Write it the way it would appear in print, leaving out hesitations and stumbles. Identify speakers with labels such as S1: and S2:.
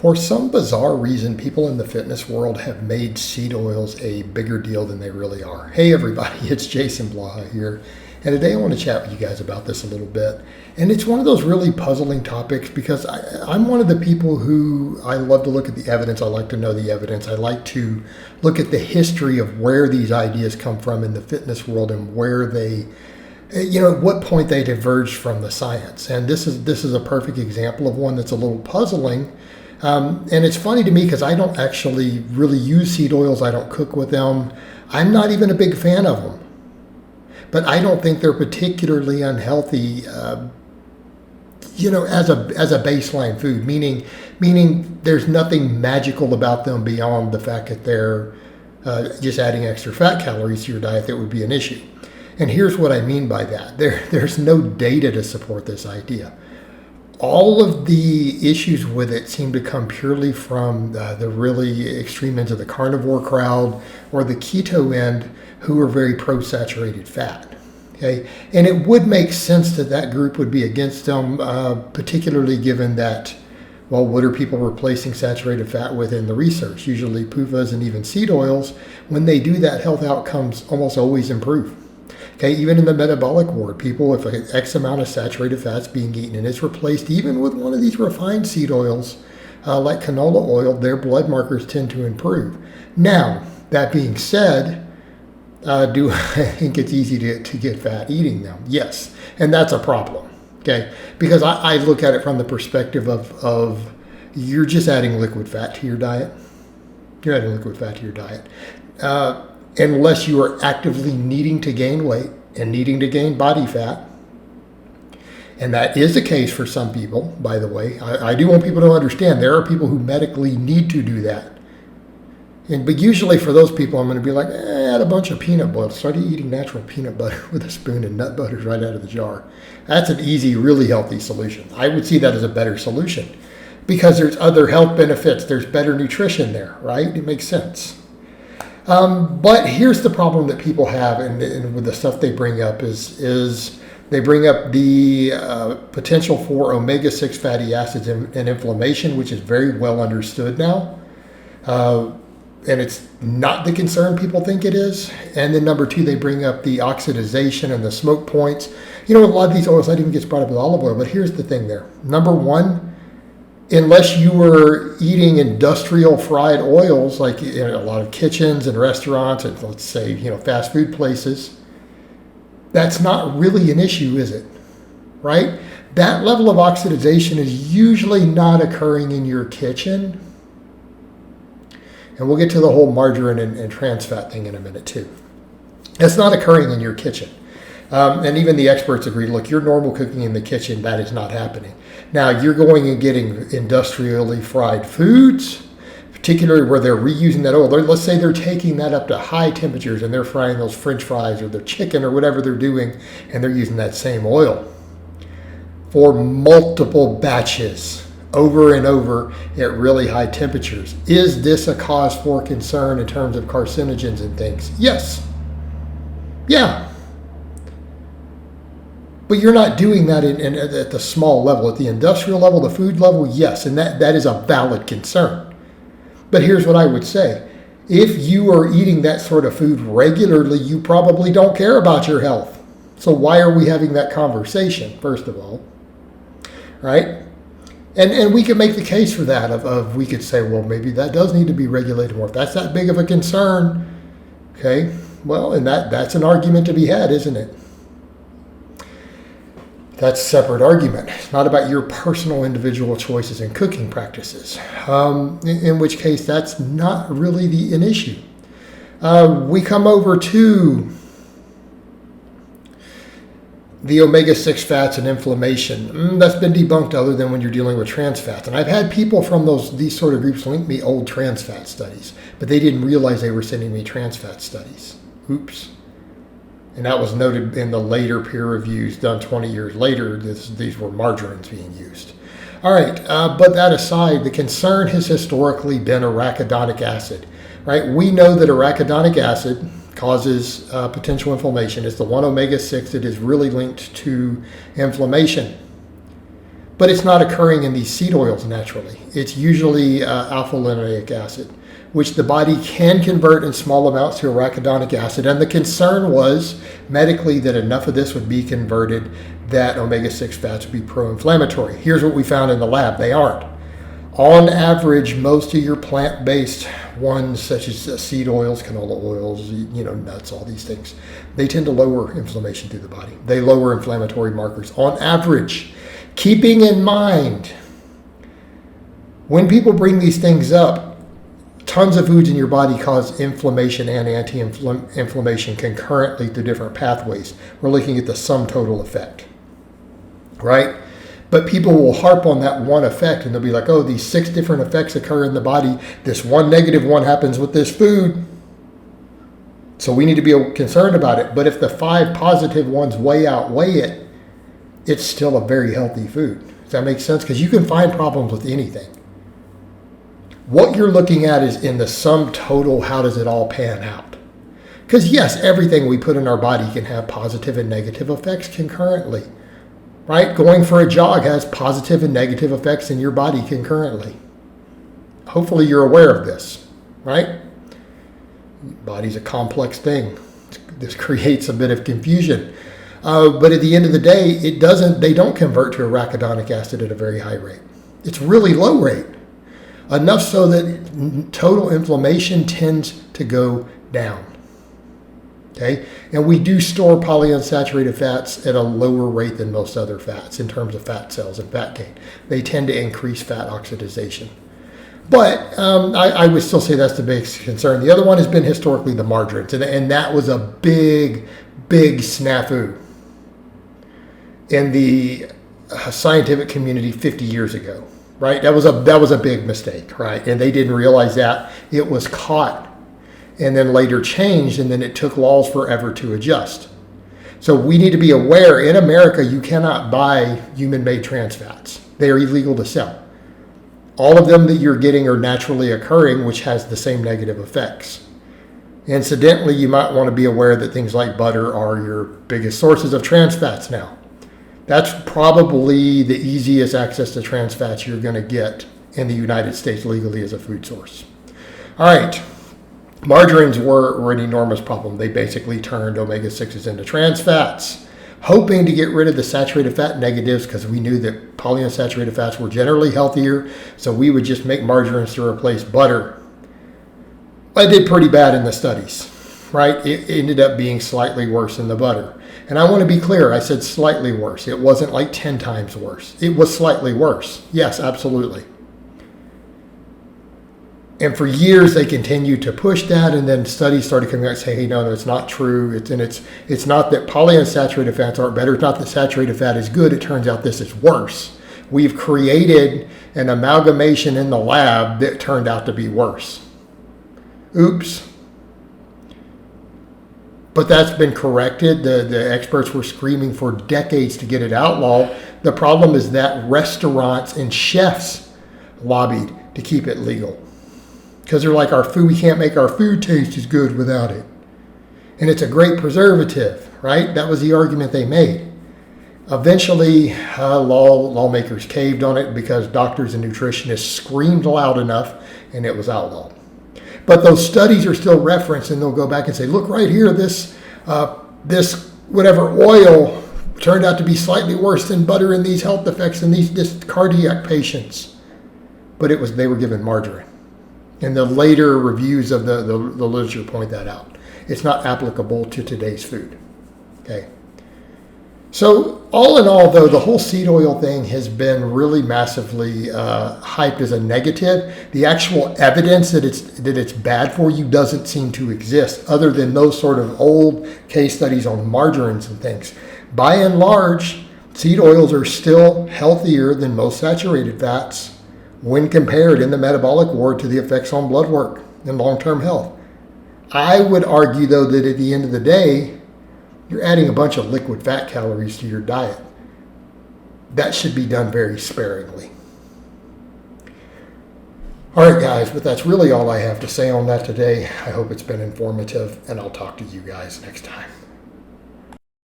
S1: For some bizarre reason, people in the fitness world have made seed oils a bigger deal than they really are. Hey everybody, it's Jason Blaha here, and today I want to chat with you guys about this a little bit. And it's one of those really puzzling topics because I'm one of the people who I love to look at the evidence. I like to know the evidence. I like to look at the history of where these ideas come from in the fitness world and where they, at what point they diverged from the science. And this is a perfect example of one that's a little puzzling. And it's funny to me because I don't actually really use seed oils. I don't cook with them. I'm not even a big fan of them. But I don't think they're particularly unhealthy, as a baseline food, meaning there's nothing magical about them beyond the fact that they're just adding extra fat calories to your diet that would be an issue. And here's what I mean by that. There's no data to support this idea. All of the issues with it seem to come purely from the really extreme ends of the carnivore crowd or the keto end who are very pro-saturated fat. Okay, and it would make sense that group would be against them, particularly given that, well, what are people replacing saturated fat with in the research? Usually PUFAs and even seed oils. When they do that, health outcomes almost always improve. Okay, even in the metabolic ward, people with X amount of saturated fats being eaten and it's replaced even with one of these refined seed oils like canola oil, their blood markers tend to improve. Now, that being said, do I think it's easy to get fat eating them? Yes, and that's a problem, okay? Because I look at it from the perspective of you're just adding liquid fat to your diet. You're adding liquid fat to your diet. Unless you are actively needing to gain weight and needing to gain body fat. And that is the case for some people, by the way. I do want people to understand there are people who medically need to do that. But usually for those people, I'm going to be like, add a bunch of peanut butter. Start eating natural peanut butter with a spoon and nut butters right out of the jar. That's an easy, really healthy solution. I would see that as a better solution because there's other health benefits. There's better nutrition there, right? It makes sense. But here's the problem that people have, and with the stuff they bring up is they bring up the potential for omega-6 fatty acids and inflammation, which is very well understood now. And it's not the concern people think it is. And then number two, they bring up the oxidation and the smoke points. A lot of these oils, that even gets brought up with olive oil. But here's the thing there. Number one, unless you were eating industrial fried oils, like in a lot of kitchens and restaurants and let's say, fast food places, that's not really an issue, is it? Right? That level of oxidation is usually not occurring in your kitchen. And we'll get to the whole margarine and trans fat thing in a minute too. It's not occurring in your kitchen. And even the experts agree, look, your normal cooking in the kitchen, that is not happening. Now, you're going and getting industrially fried foods, particularly where they're reusing that oil. Let's say they're taking that up to high temperatures and they're frying those French fries or their chicken or whatever they're doing, and they're using that same oil for multiple batches over and over at really high temperatures. Is this a cause for concern in terms of carcinogens and things? Yes. Yeah. But you're not doing that at the small level. At the industrial level, the food level, yes. And that is a valid concern. But here's what I would say. If you are eating that sort of food regularly, you probably don't care about your health. So why are we having that conversation, first of all? Right? And we could make the case for that of we could say, well, maybe that does need to be regulated more. If that's that big of a concern, okay, well, and that's an argument to be had, isn't it? That's a separate argument. It's not about your personal individual choices and cooking practices, in which case that's not really an issue. We come over to the omega-6 fats and inflammation. That's been debunked other than when you're dealing with trans fats. And I've had people from these sort of groups link me old trans fat studies, but they didn't realize they were sending me trans fat studies. Oops. And that was noted in the later peer reviews done 20 years later. These were margarines being used. All right, but that aside, the concern has historically been arachidonic acid, right? We know that arachidonic acid causes potential inflammation. It's the one omega-6 that is really linked to inflammation. but it's not occurring in these seed oils naturally. It's usually alpha-linoleic acid, which the body can convert in small amounts to arachidonic acid. And the concern was medically that enough of this would be converted that omega-6 fats would be pro-inflammatory. Here's what we found in the lab. They aren't. On average, most of your plant-based ones, such as seed oils, canola oils, nuts, all these things, they tend to lower inflammation through the body. They lower inflammatory markers on average. Keeping in mind, when people bring these things up, tons of foods in your body cause inflammation and anti-inflammation concurrently through different pathways. We're looking at the sum total effect, right? But people will harp on that one effect and they'll be like, oh, these 6 different effects occur in the body. This one negative one happens with this food. So we need to be concerned about it. But if the 5 positive ones outweigh it, it's still a very healthy food. Does that make sense? Because you can find problems with anything. What you're looking at is in the sum total, how does it all pan out? Because yes, everything we put in our body can have positive and negative effects concurrently, right? Going for a jog has positive and negative effects in your body concurrently. Hopefully you're aware of this, right? Body's a complex thing. This creates a bit of confusion. But at the end of the day, they don't convert to arachidonic acid at a very high rate. It's really low rate. Enough so that total inflammation tends to go down. Okay? And we do store polyunsaturated fats at a lower rate than most other fats in terms of fat cells and fat gain. They tend to increase fat oxidation. But I would still say that's the biggest concern. The other one has been historically the margarines, and that was a big, big snafu in the scientific community 50 years ago. Right? That was a big mistake, right? And they didn't realize that. It was caught and then later changed, and then it took laws forever to adjust. So we need to be aware, in America, you cannot buy human-made trans fats. They are illegal to sell. All of them that you're getting are naturally occurring, which has the same negative effects. Incidentally, you might want to be aware that things like butter are your biggest sources of trans fats now. That's probably the easiest access to trans fats you're going to get in the United States legally as a food source. All right. Margarines were an enormous problem. They basically turned omega-6s into trans fats, hoping to get rid of the saturated fat negatives because we knew that polyunsaturated fats were generally healthier, so we would just make margarines to replace butter. It did pretty bad in the studies, right? It ended up being slightly worse than the butter. And I want to be clear, I said slightly worse. It wasn't like 10 times worse. It was slightly worse. Yes, absolutely. And for years they continued to push that, and then studies started coming out and saying, hey, no, it's not true. It's not that polyunsaturated fats aren't better. It's not that saturated fat is good. It turns out this is worse. We've created an amalgamation in the lab that turned out to be worse. Oops. But that's been corrected. The experts were screaming for decades to get it outlawed. The problem is that restaurants and chefs lobbied to keep it legal. Because they're like, we can't make our food taste as good without it. And it's a great preservative, right? That was the argument they made. Eventually, lawmakers caved on it because doctors and nutritionists screamed loud enough and it was outlawed. But those studies are still referenced, and they'll go back and say, look right here, this whatever oil turned out to be slightly worse than butter in these health effects in this cardiac patients. But they were given margarine. And the later reviews of the literature point that out. It's not applicable to today's food. Okay. So all in all, though, the whole seed oil thing has been really massively hyped as a negative. The actual evidence that it's bad for you doesn't seem to exist, other than those sort of old case studies on margarines and things. By and large, seed oils are still healthier than most saturated fats when compared in the metabolic ward to the effects on blood work and long-term health. I would argue, though, that at the end of the day, you're adding a bunch of liquid fat calories to your diet. That should be done very sparingly. All right, guys, but that's really all I have to say on that today. I hope it's been informative, and I'll talk to you guys next time.